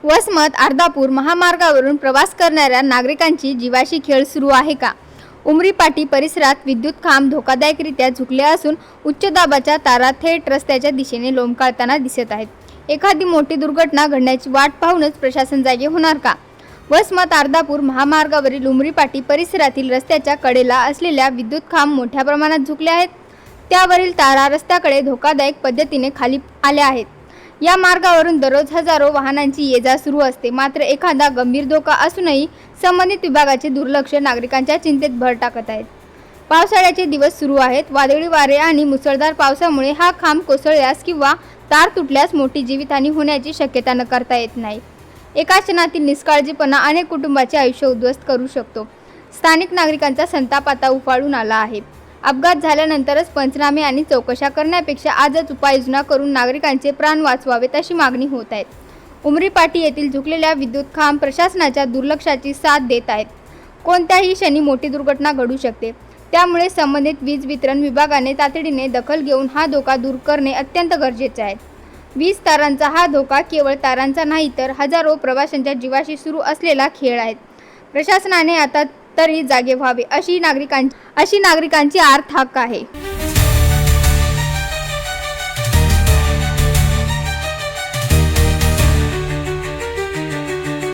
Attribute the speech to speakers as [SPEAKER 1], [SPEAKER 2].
[SPEAKER 1] वसमत अर्धापूर महामार्गावरून प्रवास करणाऱ्या नागरिकांची जीवाशी खेळ सुरू आहे का? उमरीपाटी परिसरात विद्युत खांब धोकादायकरित्या झुकले असून उच्च दाबाच्या तारा थेट रस्त्याच्या दिशेने लोंबकळताना दिसत आहेत. एखादी मोठी दुर्घटना घडण्याची वाट पाहूनच प्रशासन जागे होणार का? वसमत अर्धापूर महामार्गावरील उमरीपाटी परिसरातील रस्त्याच्या कडेला असलेल्या विद्युत खांब मोठ्या प्रमाणात झुकले आहेत. त्यावरील तारा रस्त्याकडे धोकादायक पद्धतीने खाली आल्या आहेत. या मार्गावरून दररोज हजारो वाहनांची ये-जा सुरू असते. मात्र एखादा गंभीर धोका असूनही संबंधित विभागाचे दुर्लक्ष नागरिकांच्या चिंतेत भर टाकत आहेत. पावसाळ्याचे दिवस सुरू आहेत. वादळी वारे आणि मुसळधार पावसामुळे हा खांब कोसळल्यास किंवा तार तुटल्यास मोठी जीवितहानी होण्याची शक्यता नकारता येत नाही. एका क्षणातील निष्काळजीपणा अनेक कुटुंबाचे आयुष्य उद्ध्वस्त करू शकतो. स्थानिक नागरिकांचा संताप आता उफाळून आला आहे. अपघात झाल्यानंतरच पंचनामे आणि चौकशा करण्यापेक्षा आजच उपाययोजना करून नागरिकांचे प्राण वाचवावेत अशी मागणी होत आहे. उमरीपाटी येथील झुकलेल्या विद्युत खांब प्रशासनाच्या दुर्लक्षाची साथ देत आहेत. कोणत्याही क्षणी मोठी दुर्घटना घडू शकते. त्यामुळे संबंधित वीज वितरण विभागाने तातडीने दखल घेऊन हा धोका दूर करणे अत्यंत गरजेचे आहे. वीज तारांचा हा धोका केवळ तारांचा नाही तर हजारो प्रवाशांच्या जीवाशी सुरू असलेला खेळ आहे. प्रशासनाने आता तरी जागे व्हावे अशी नागरिकांची आर्त हाक आहे.